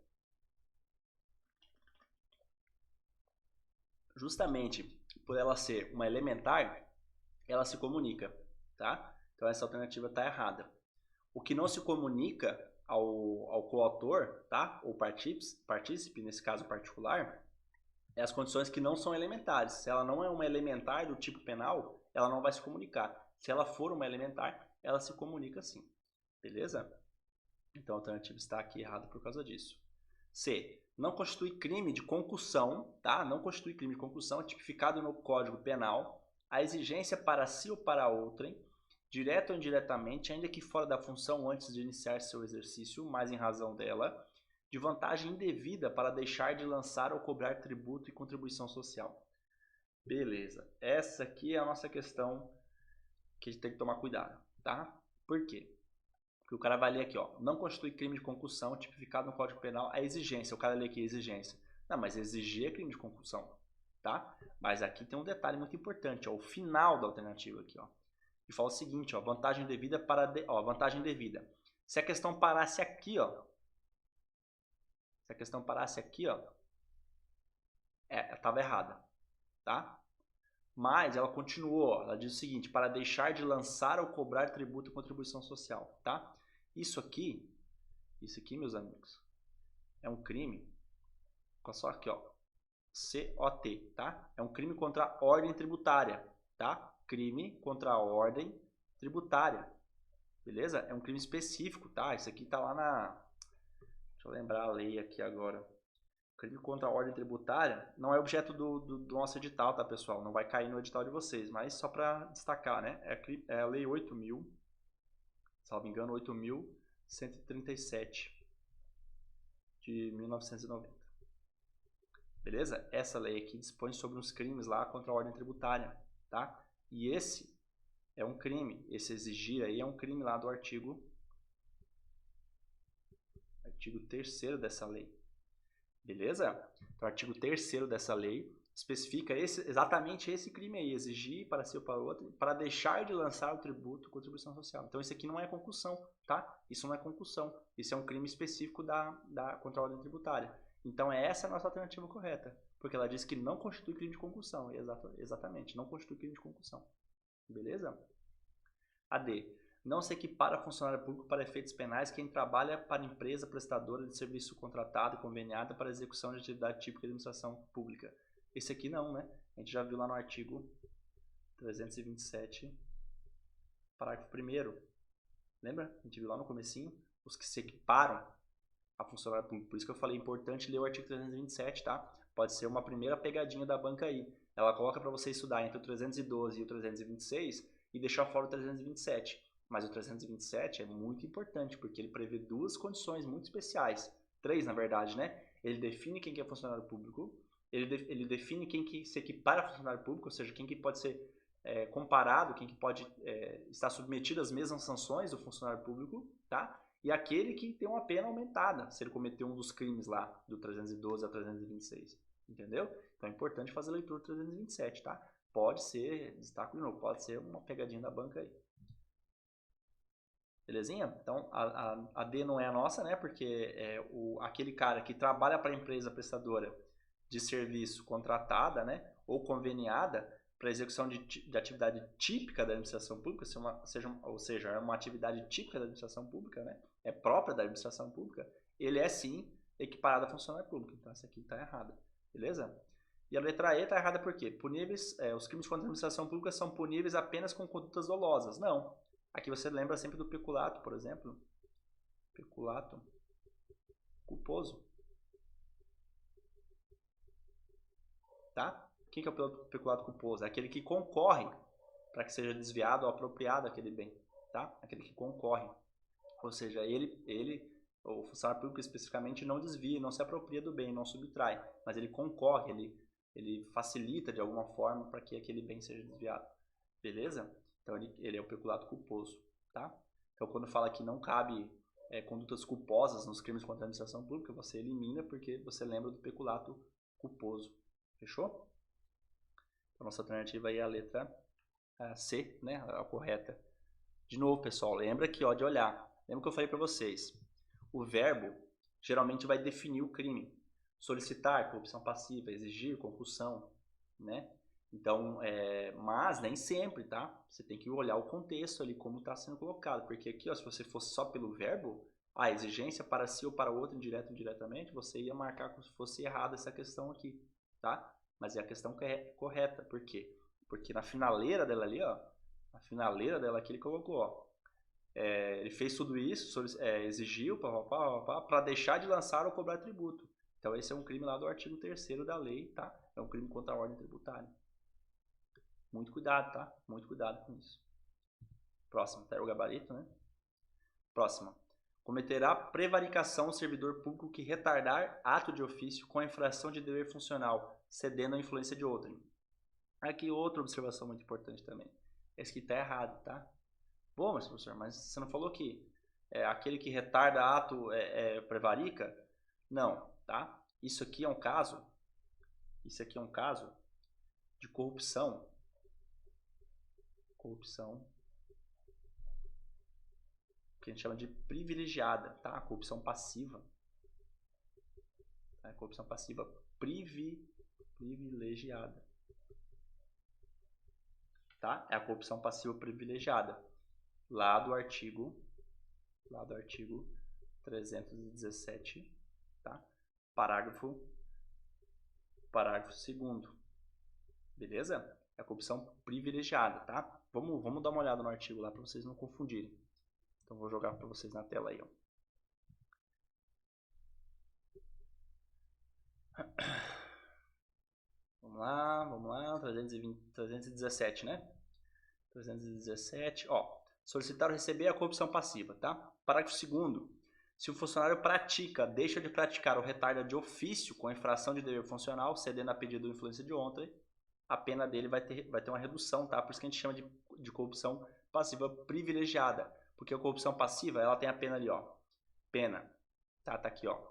Justamente por ela ser uma elementar, ela se comunica, tá? Então essa alternativa está errada. O que não se comunica ao coautor, tá? Ou partícipe, nesse caso particular, é as condições que não são elementares. Se ela não é uma elementar do tipo penal, ela não vai se comunicar. Se ela for uma elementar, ela se comunica sim. Beleza? Então a alternativa está aqui errada por causa disso. C. Não constitui crime de concussão, tá? Não constitui crime de concussão tipificado no Código Penal a exigência para si ou para outrem, direta ou indiretamente, ainda que fora da função antes de iniciar seu exercício, mas em razão dela, de vantagem indevida para deixar de lançar ou cobrar tributo e contribuição social. Beleza. Essa aqui é a nossa questão que a gente tem que tomar cuidado, tá? Por quê? Porque o cara vai ler aqui, ó, não constitui crime de concussão tipificado no Código Penal a exigência. O cara lê aqui exigência. Não, mas exigir é crime de concussão, tá? Mas aqui tem um detalhe muito importante, ó, o final da alternativa aqui, ó. E fala o seguinte, ó, vantagem devida vantagem devida. Se a questão parasse aqui, ó, estava errada, tá? Mas ela continuou, ela diz o seguinte, para deixar de lançar ou cobrar tributo e contribuição social, tá? Isso aqui, meus amigos, é um crime, olha só aqui, ó, COT, tá? É um crime contra a ordem tributária, tá? Crime contra a ordem tributária, beleza? É um crime específico, tá? Isso aqui tá lá deixa eu lembrar a lei aqui agora. Crime contra a ordem tributária não é objeto do nosso edital, tá, pessoal? Não vai cair no edital de vocês, mas só para destacar, né? É a lei 8.000, salvo engano, 8.137 de 1990. Beleza? Essa lei aqui dispõe sobre uns crimes lá contra a ordem tributária, tá? E esse é um crime, esse exigir aí é um crime lá do artigo 3º dessa lei. Beleza? Então, o artigo 3º dessa lei especifica exatamente esse crime aí, exigir para si ou para outro, para deixar de lançar o tributo e contribuição social. Então, isso aqui não é concussão, tá? Isso não é concussão. Isso é um crime específico contra a ordem tributária. Então, essa é a nossa alternativa correta, porque ela diz que não constitui crime de concussão. Exatamente, não constitui crime de concussão. Beleza? A D. Não se equipara a funcionário público para efeitos penais quem trabalha para empresa prestadora de serviço contratado e conveniada para execução de atividade típica de administração pública. Esse aqui não, né? A gente já viu lá no artigo 327, parágrafo 1º. Lembra? A gente viu lá no comecinho os que se equiparam a funcionário público. Por isso que eu falei, importante ler o artigo 327, tá? Pode ser uma primeira pegadinha da banca aí. Ela coloca para você estudar entre o 312 e o 326 e deixar fora o 327. Mas o 327 é muito importante, porque ele prevê 2 condições muito especiais. 3, na verdade, né? Ele define quem que é funcionário público, ele define quem que se equipara a funcionário público, ou seja, quem que pode ser comparado, quem que pode estar submetido às mesmas sanções do funcionário público, tá? e aquele que tem uma pena aumentada, se ele cometeu um dos crimes lá, do 312 a 326. Entendeu? Então é importante fazer a leitura do 327, tá? Pode ser, destaco de novo, pode ser uma pegadinha da banca aí. Belezinha? Então a D não é a nossa, né? Porque é aquele cara que trabalha para a empresa prestadora de serviço contratada, né? Ou conveniada para execução de atividade típica da administração pública, ou seja, é uma atividade típica da administração pública, né? É própria da administração pública, ele é sim equiparado a funcionário público. Então essa aqui está errada. Beleza? E a letra E está errada por quê? Puníveis, os crimes contra a administração pública são puníveis apenas com condutas dolosas. Não. Aqui você lembra sempre do peculato, por exemplo. Peculato culposo. Tá? Quem que é o peculato culposo? É aquele que concorre para que seja desviado ou apropriado aquele bem. Tá? Aquele que concorre. Ou seja, o funcionário público especificamente não desvia, não se apropria do bem, não subtrai, mas ele concorre, ele facilita de alguma forma para que aquele bem seja desviado. Beleza? Então ele é o peculato culposo. Tá? Então quando fala que não cabe condutas culposas nos crimes contra a administração pública, você elimina porque você lembra do peculato culposo. Fechou? Então, nossa alternativa aí é a letra C, né? A correta. De novo, pessoal, lembra aqui ó, de olhar. Lembra que eu falei para vocês? O verbo geralmente vai definir o crime. Solicitar, corrupção passiva, exigir, concussão, né? Então, mas nem sempre, tá? Você tem que olhar o contexto ali, como está sendo colocado. Porque aqui, ó, se você fosse só pelo verbo, a exigência para si ou para outro, indireto ou indiretamente, você ia marcar como se fosse errada essa questão aqui, tá? Mas é a questão que é correta. Por quê? Porque na finaleira dela ali, ó, na finaleira dela aqui ele colocou, ó, ele fez tudo isso, exigiu, para deixar de lançar ou cobrar tributo. Então esse é um crime lá do artigo 3º da lei, tá? É um crime contra a ordem tributária. Muito cuidado, tá? Muito cuidado com isso. Próximo, tá? O gabarito, né? Próxima. Cometerá prevaricação o servidor público que retardar ato de ofício com a infração de dever funcional, cedendo à influência de outrem. Aqui outra observação muito importante também. Esse aqui tá errado, tá? Bom, mas professor, mas você não falou que aquele que retarda ato prevarica? Não, tá? Isso aqui é um caso de corrupção que a gente chama de privilegiada, tá? Corrupção passiva. Tá? Corrupção passiva privilegiada. Tá? É a corrupção passiva privilegiada. Lá do artigo 317, tá? Parágrafo 2º. Beleza? É a corrupção privilegiada, tá? Vamos dar uma olhada no artigo lá para vocês não confundirem. Então vou jogar para vocês na tela aí, ó. Vamos lá, 317, né? 317, ó. Solicitar ou receber a corrupção passiva, tá? Parágrafo 2º. Se o funcionário deixa de praticar ou retarda de ofício com infração de dever funcional, cedendo a pedido ou influência de outrem, a pena dele vai ter uma redução, tá? Por isso que a gente chama de corrupção passiva privilegiada. Porque a corrupção passiva, ela tem a pena ali, ó. Pena, tá? Tá aqui, ó.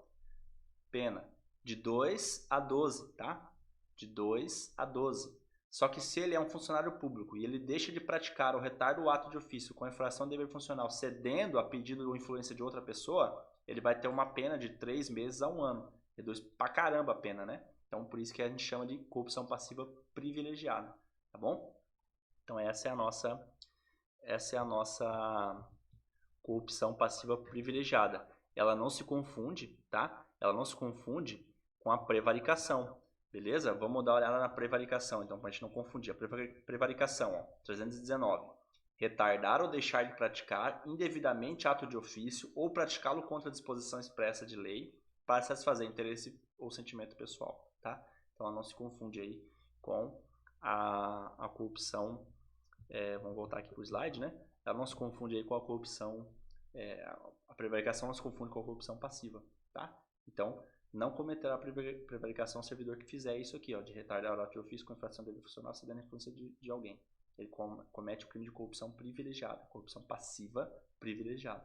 Pena de 2 a 12, tá? De 2 a 12. Só que se ele é um funcionário público e ele deixa de praticar ou retarda o ato de ofício com infração de dever funcional, cedendo a pedido ou influência de outra pessoa, ele vai ter uma pena de 3 meses a 1 ano. Reduz pra caramba a pena, né? Então, por isso que a gente chama de corrupção passiva privilegiada, tá bom? Então, essa é a nossa corrupção passiva privilegiada. Ela não se confunde, tá? Ela não se confunde com a prevaricação, beleza? Vamos dar uma olhada na prevaricação, então, para a gente não confundir. A prevaricação, ó, 319. Retardar ou deixar de praticar indevidamente ato de ofício ou praticá-lo contra a disposição expressa de lei para satisfazer interesse ou sentimento pessoal, tá? Então, ela não se confunde aí com a corrupção. Vamos voltar aqui para o slide, né? Ela não se confunde aí com a corrupção. A prevaricação não se confunde com a corrupção passiva, tá? Então, não cometerá prevaricação o servidor que fizer isso aqui, ó, de retardar o ato de ofício com infração de dever funcional, cedendo a influência de alguém. Ele comete o crime de corrupção privilegiada, corrupção passiva privilegiada.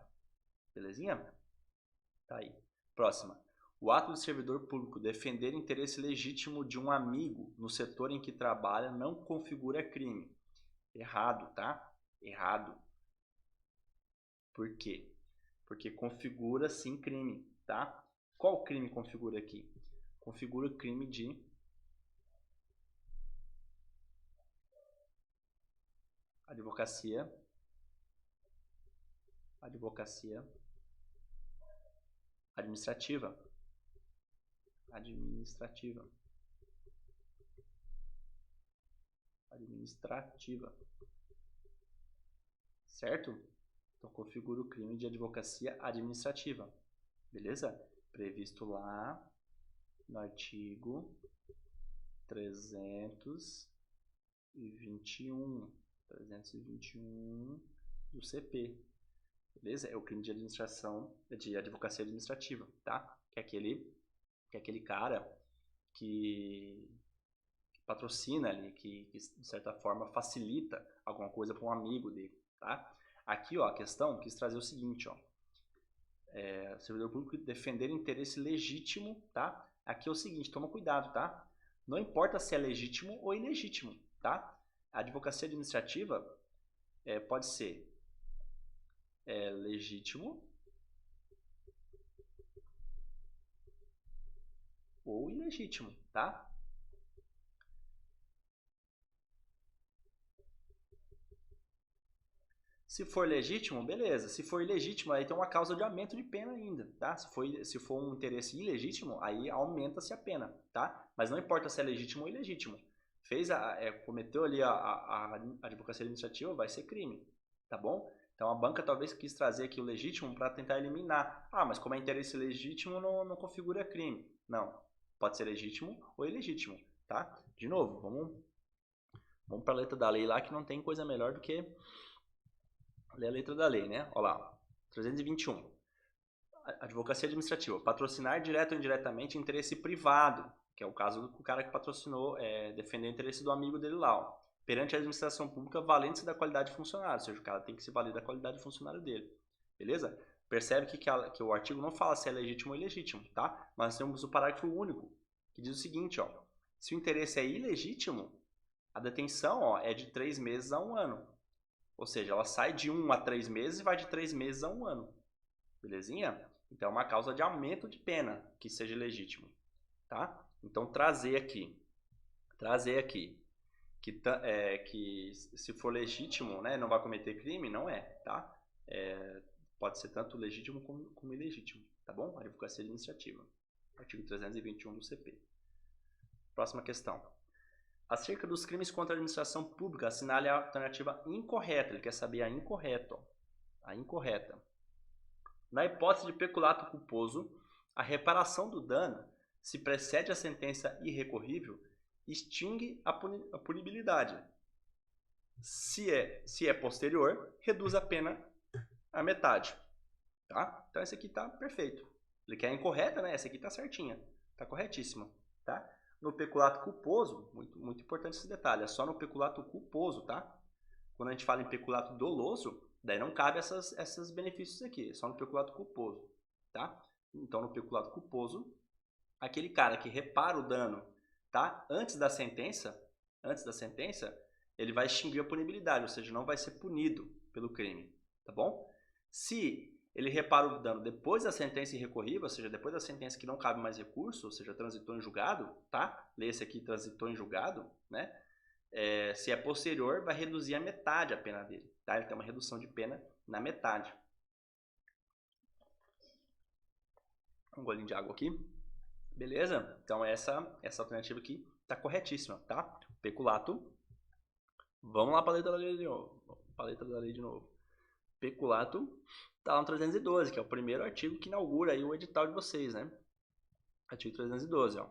Belezinha? Tá aí. Próxima. O ato do servidor público defender interesse legítimo de um amigo no setor em que trabalha não configura crime. Errado, tá? Errado. Por quê? Porque configura sim crime, tá? Qual crime configura aqui? Configura o crime de advocacia administrativa. Certo? Então configura o crime de advocacia administrativa. Beleza? Previsto lá no artigo 321 do CP. Beleza? É o crime de advocacia administrativa, tá? Que é aquele cara que patrocina ali, que de certa forma facilita alguma coisa para um amigo dele, tá? Aqui, ó, a questão quis trazer o seguinte, ó. Servidor público defender interesse legítimo, tá? Aqui é o seguinte, toma cuidado, tá? Não importa se é legítimo ou ilegítimo, tá? A advocacia administrativa pode ser legítimo ou ilegítimo, tá? Se for legítimo, beleza. Se for ilegítimo, aí tem uma causa de aumento de pena ainda, tá? Se for um interesse ilegítimo, aí aumenta-se a pena, tá? Mas não importa se é legítimo ou ilegítimo. Cometeu ali a advocacia administrativa, vai ser crime, tá bom? Então a banca talvez quis trazer aqui o legítimo para tentar eliminar. Ah, mas como é interesse legítimo, não configura crime. Não, pode ser legítimo ou ilegítimo, tá? De novo, vamos para a letra da lei lá, que não tem coisa melhor do que ler a letra da lei, né? Olha lá, 321. Advocacia administrativa. Patrocinar direto ou indiretamente interesse privado, que é o caso do cara que patrocinou, defender o interesse do amigo dele lá, ó, perante a administração pública, valendo-se da qualidade de funcionário, ou seja, o cara tem que se valer da qualidade de funcionário dele. Beleza? Percebe que o artigo não fala se é legítimo ou ilegítimo, tá? Nós temos o parágrafo único, que diz o seguinte, ó. Se o interesse é ilegítimo, a detenção, ó, é de 3 meses a 1 ano. Ou seja, ela sai de 1 a 3 meses e vai de 3 meses a 1 ano. Belezinha? Então é uma causa de aumento de pena que seja legítimo. Tá? Então trazer aqui que se for legítimo, né, não vai cometer crime, não é, tá? Pode ser tanto legítimo como ilegítimo, tá bom? Advocacia administrativa. Artigo 321 do CP. Próxima questão. Acerca dos crimes contra a administração pública, assinale a alternativa incorreta. Ele quer saber a incorreta. Ó. A incorreta. Na hipótese de peculato culposo, a reparação do dano, se precede a sentença irrecorrível, extingue a punibilidade. Se é posterior, reduz a pena à metade. Tá? Então esse aqui tá perfeito. Ele quer a incorreta, né? Essa aqui tá certinha. Tá corretíssima. Tá? No peculato culposo, muito, muito importante esse detalhe, é só no peculato culposo, tá? Quando a gente fala em peculato doloso, daí não cabe esses benefícios aqui, é só no peculato culposo, tá? Então, no peculato culposo, aquele cara que repara o dano, tá? Antes da sentença, ele vai extinguir a punibilidade, ou seja, não vai ser punido pelo crime, tá bom? Se ele repara o dano depois da sentença irrecorrível, ou seja, depois da sentença que não cabe mais recurso, ou seja, transitou em julgado, tá? Lê esse aqui, transitou em julgado, né? Se é posterior, vai reduzir a metade a pena dele, tá? Ele tem uma redução de pena na metade. Um golinho de água aqui. Beleza? Então essa alternativa aqui tá corretíssima, tá? Peculato. Vamos lá para a letra da lei de novo. Peculato tá lá no 312, que é o primeiro artigo que inaugura aí o edital de vocês, né? Artigo 312, ó.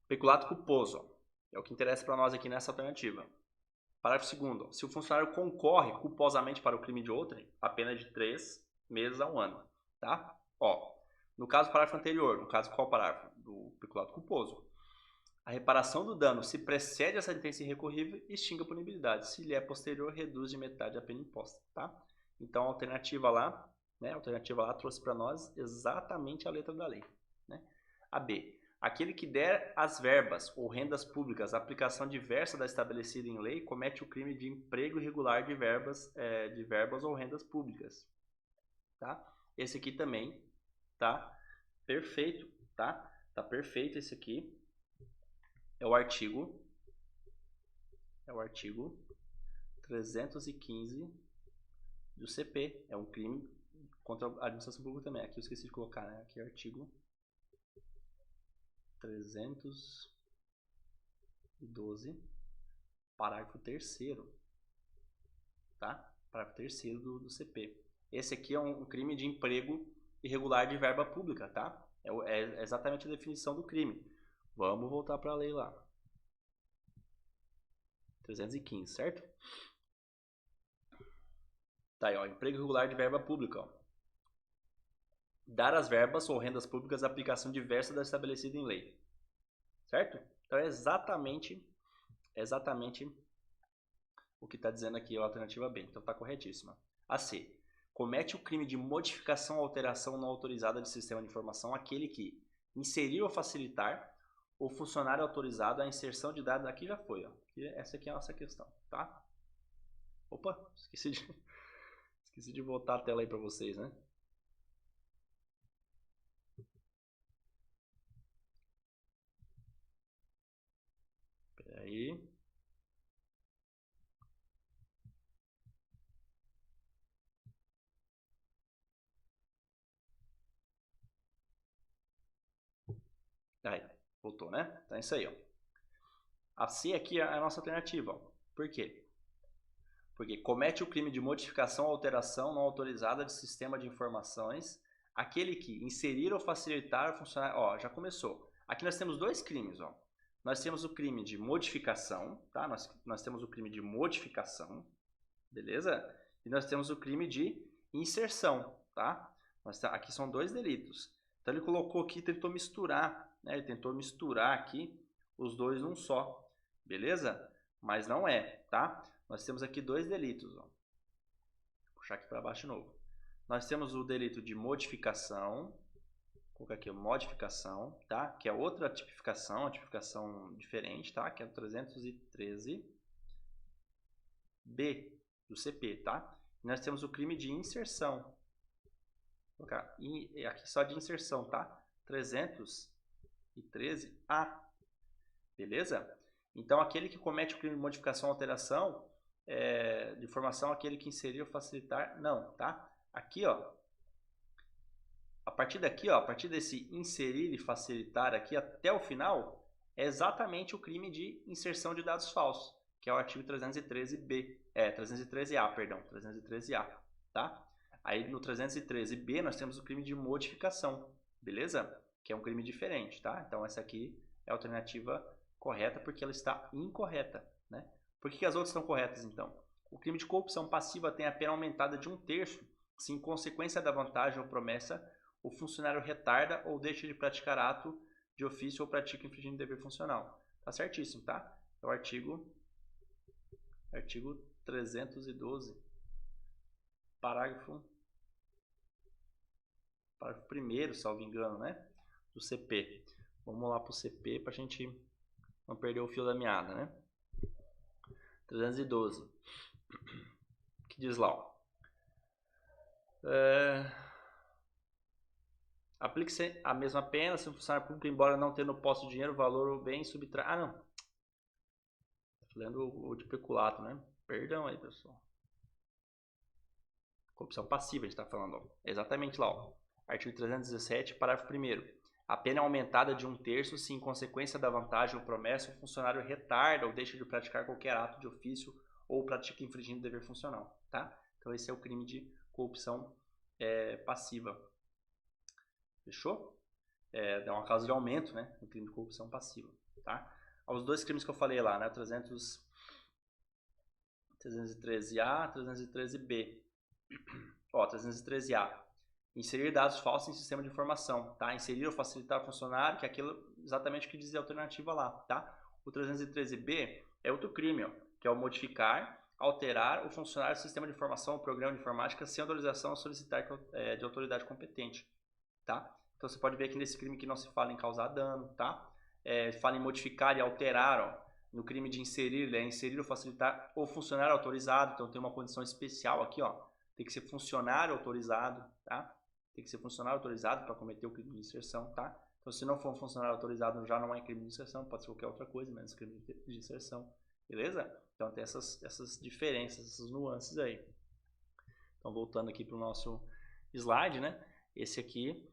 Peculato culposo, ó. É o que interessa para nós aqui nessa alternativa. Parágrafo 2º. Se o funcionário concorre culposamente para o crime de outrem, a pena é de 3 meses a 1 ano, tá? Ó, no caso do parágrafo anterior, no caso qual parágrafo? Do peculato culposo. A reparação do dano, se precede a sentença irrecorrível, extingue a punibilidade. Se lhe é posterior, reduz de metade a pena imposta, tá? Então, a alternativa lá, né? A alternativa lá trouxe para nós exatamente a letra da lei, né? A B. Aquele que der às verbas ou rendas públicas aplicação diversa da estabelecida em lei comete o crime de emprego irregular de verbas ou rendas públicas, tá? Esse aqui também tá perfeito, tá? Tá perfeito esse aqui. É o artigo 315 do CP. É um crime contra a administração pública também. Aqui eu esqueci de colocar, né? Aqui é o artigo 312, parágrafo 3º, tá? Parágrafo 3º do CP. Esse aqui é um crime de emprego irregular de verba pública, tá? É exatamente a definição do crime. Vamos voltar para a lei lá. 315, certo? Tá aí, ó, emprego irregular de verba pública, ó. Dar às verbas ou rendas públicas aplicação diversa da estabelecida em lei. Certo? Então é exatamente o que está dizendo aqui a alternativa B. Então está corretíssima. A C. Comete o crime de modificação ou alteração não autorizada de sistema de informação aquele que inserir ou facilitar o funcionário autorizado a inserção de dados. Aqui já foi, ó. Essa aqui é a nossa questão, tá? Opa, esqueci de voltar a tela aí para vocês, né? Espera aí. Aí, voltou, né? Então é isso aí, ó. A C aqui é a nossa alternativa, ó. Por quê? Porque comete o crime de modificação ou alteração não autorizada de sistema de informações aquele que inserir ou facilitar o funcionário. Ó, já começou. Aqui nós temos dois crimes, ó. Nós temos o crime de modificação, tá? Nós temos o crime de modificação, beleza? E nós temos o crime de inserção, tá? Aqui são dois delitos. Então ele colocou aqui, tentou misturar, né? Ele tentou misturar aqui os dois num só, beleza? Mas não é, tá? Nós temos aqui dois delitos, ó. Vou puxar aqui para baixo de novo. Nós temos o delito de modificação, vou colocar aqui modificação, tá? Que é outra tipificação, uma tipificação diferente, tá? Que é o 313B do CP, tá? E nós temos o crime de inserção. Vou colocar aqui só de inserção, tá? 313A, beleza? Então, aquele que comete o crime de modificação ou alteração de informação, aquele que inserir ou facilitar, não, tá? Aqui, ó, a partir daqui, ó, a partir desse inserir e facilitar aqui até o final, é exatamente o crime de inserção de dados falsos, que é o artigo 313B, 313A, perdão, 313A, tá? Aí no 313B nós temos o crime de modificação, beleza? Que é um crime diferente, tá? Então essa aqui é a alternativa correta porque ela está incorreta, né? Por que as outras estão corretas, então? O crime de corrupção passiva tem a pena aumentada de 1/3 se, em consequência da vantagem ou promessa, o funcionário retarda ou deixa de praticar ato de ofício ou pratica infringindo dever funcional. Tá certíssimo, tá? É o artigo 312, parágrafo 1º, salvo engano, né? Do CP. Vamos lá para o CP para a gente não perder o fio da meada, né? 312. Que diz lá, ó. Aplique-se a mesma pena se o funcionário público, embora não tendo posse de dinheiro, valor ou bem, subtrai... Ah, não. Tô lendo o de peculato, né? Perdão aí, pessoal. Corrupção passiva a gente está falando, ó. Exatamente lá, ó. Artigo 317, parágrafo 1º. A pena é aumentada de 1/3 se, em consequência da vantagem ou promessa, o funcionário retarda ou deixa de praticar qualquer ato de ofício ou pratica infringindo dever funcional, tá? Então esse é o crime de corrupção passiva. Fechou? É uma causa de aumento, né? No crime de corrupção passiva, tá? Os dois crimes que eu falei lá, né? 313A, 313B. Ó, 313A. Inserir dados falsos em sistema de informação, tá? Inserir ou facilitar o funcionário, que é aquilo exatamente o que dizia a alternativa lá, tá? O 313B é outro crime, ó, que é o modificar alterar ou funcionar o sistema de informação ou programa de informática sem autorização a solicitar de autoridade competente, tá? Então você pode ver aqui nesse crime que não se fala em causar dano, tá? Fala em modificar e alterar, ó. No crime de inserir, inserir ou facilitar ou funcionário autorizado, então tem uma condição especial aqui, ó. Tem que ser funcionário autorizado, tá? Tem que ser funcionário autorizado para cometer o crime de inserção, tá? Então se não for um funcionário autorizado, já não é crime de inserção, pode ser qualquer outra coisa, menos crime de inserção, beleza? Então tem essas diferenças, essas nuances aí. Então voltando aqui para o nosso slide, né? Esse aqui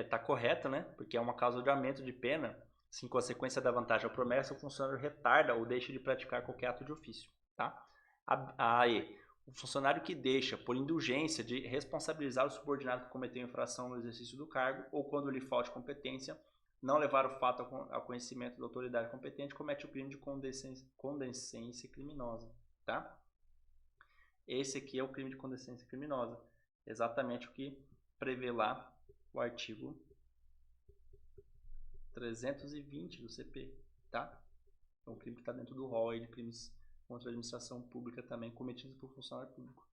tá correto, né? Porque é uma causa de aumento de pena se em consequência da vantagem ou promessa o funcionário retarda ou deixa de praticar qualquer ato de ofício, tá? A E. O funcionário que deixa, por indulgência, de responsabilizar o subordinado que cometeu infração no exercício do cargo ou quando lhe falte competência, não levar o fato ao conhecimento da autoridade competente, comete o crime de condescência criminosa, tá? Esse aqui é o crime de condescência criminosa, exatamente o que prevê lá o artigo 320 do CP, tá? É um crime que está dentro do rol aí de crimes contra a administração pública também cometidos por funcionário público,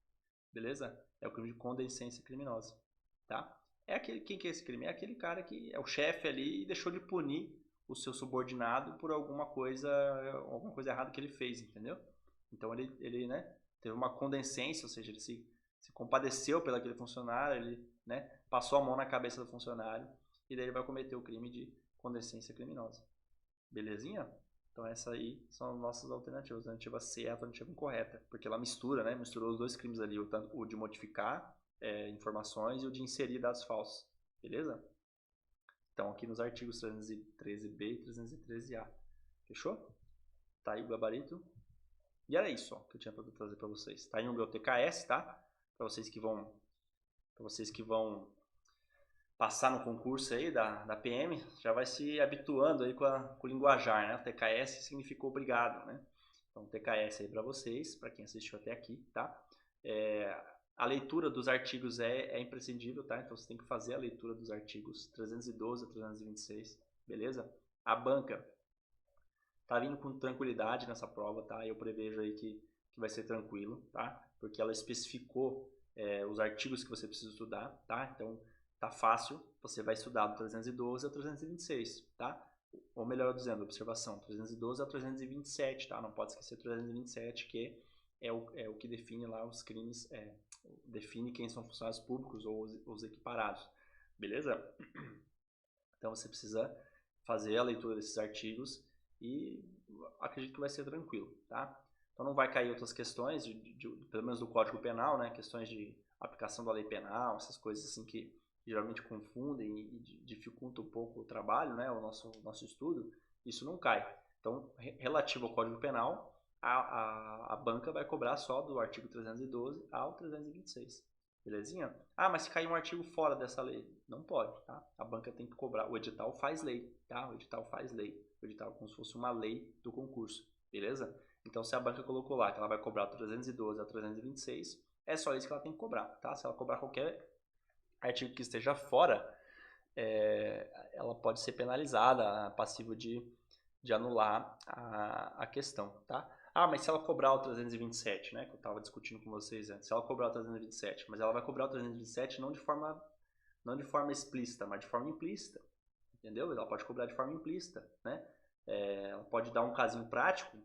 beleza? É o crime de condescência criminosa, tá? Quem que é esse crime? É aquele cara que é o chefe ali e deixou de punir o seu subordinado por alguma coisa errada que ele fez, entendeu? Então ele né, teve uma condescência, ou seja, ele se compadeceu pelo aquele funcionário, ele né, passou a mão na cabeça do funcionário e daí ele vai cometer o crime de condescência criminosa. Belezinha? Então essa aí são as nossas alternativas. A alternativa C é a alternativa incorreta, porque ela mistura, né? Misturou os dois crimes ali, o de modificar informações e o de inserir dados falsos. Beleza? Então aqui nos artigos 313b e 313a. Fechou? Tá aí o gabarito. E era isso ó, que eu tinha para trazer para vocês. Tá aí no meu TKS, tá? Para vocês que vão passar no concurso aí da PM, já vai se habituando aí com o linguajar, né? O TKS significa obrigado, né? Então, TKS aí para vocês, para quem assistiu até aqui, tá? A leitura dos artigos é imprescindível, tá? Então, você tem que fazer a leitura dos artigos 312 a 326, beleza? A banca tá vindo com tranquilidade nessa prova, tá? Eu prevejo aí que vai ser tranquilo, tá? Porque ela especificou os artigos que você precisa estudar, tá? Então, tá fácil, você vai estudar do 312 a 326, tá? Ou melhor dizendo, observação, 312 a 327, tá? Não pode esquecer 327, que é o que define lá os crimes, define quem são funcionários públicos ou os equiparados, beleza? Então você precisa fazer a leitura desses artigos e acredito que vai ser tranquilo, tá? Então não vai cair outras questões, pelo menos do Código Penal, né? Questões de aplicação da lei penal, essas coisas assim que geralmente confundem e dificultam um pouco o trabalho, né? O nosso estudo, isso não cai. Então, relativo ao Código Penal, a banca vai cobrar só do artigo 312 ao 326. Belezinha? Ah, mas se cair um artigo fora dessa lei, não pode, tá? A banca tem que cobrar. O edital faz lei, tá? O edital faz lei. O edital é como se fosse uma lei do concurso, beleza? Então, se a banca colocou lá que ela vai cobrar 312 a 326, é só isso que ela tem que cobrar, tá? Se ela cobrar qualquer artigo que esteja fora, ela pode ser penalizada, passivo de anular a questão, tá? Ah, mas se ela cobrar o 327, né, que eu estava discutindo com vocês antes, se ela cobrar o 327, mas ela vai cobrar o 327 não de forma explícita, mas de forma implícita, entendeu? Ela pode cobrar de forma implícita, né? Ela pode dar um casinho prático,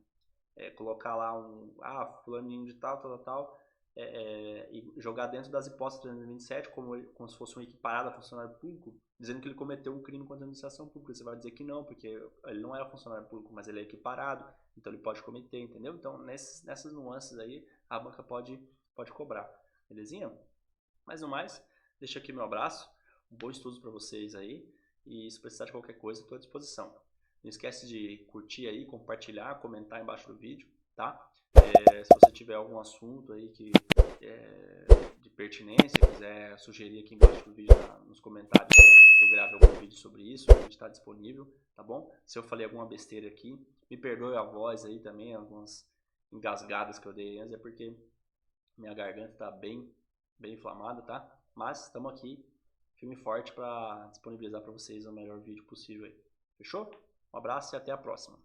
colocar lá fulaninho de tal, e jogar dentro das hipóteses 327 como se fosse um equiparado a funcionário público, dizendo que ele cometeu um crime contra a administração pública. Você vai dizer que não, porque ele não era funcionário público, mas ele é equiparado, então ele pode cometer, entendeu? Então, nessas nuances aí, a banca pode cobrar, belezinha? Mas no mais, deixa aqui meu abraço, um bom estudo para vocês aí, e se precisar de qualquer coisa, estou à disposição. Não esquece de curtir aí, compartilhar, comentar embaixo do vídeo, tá? Se você tiver algum assunto aí de pertinência, quiser sugerir aqui embaixo do vídeo nos comentários, eu grave algum vídeo sobre isso, a gente está disponível, tá bom? Se eu falei alguma besteira aqui, me perdoe a voz aí também, algumas engasgadas que eu dei antes, é porque minha garganta está bem inflamada, tá? Mas estamos aqui, firme e forte, para disponibilizar para vocês o melhor vídeo possível aí. Fechou? Um abraço e até a próxima.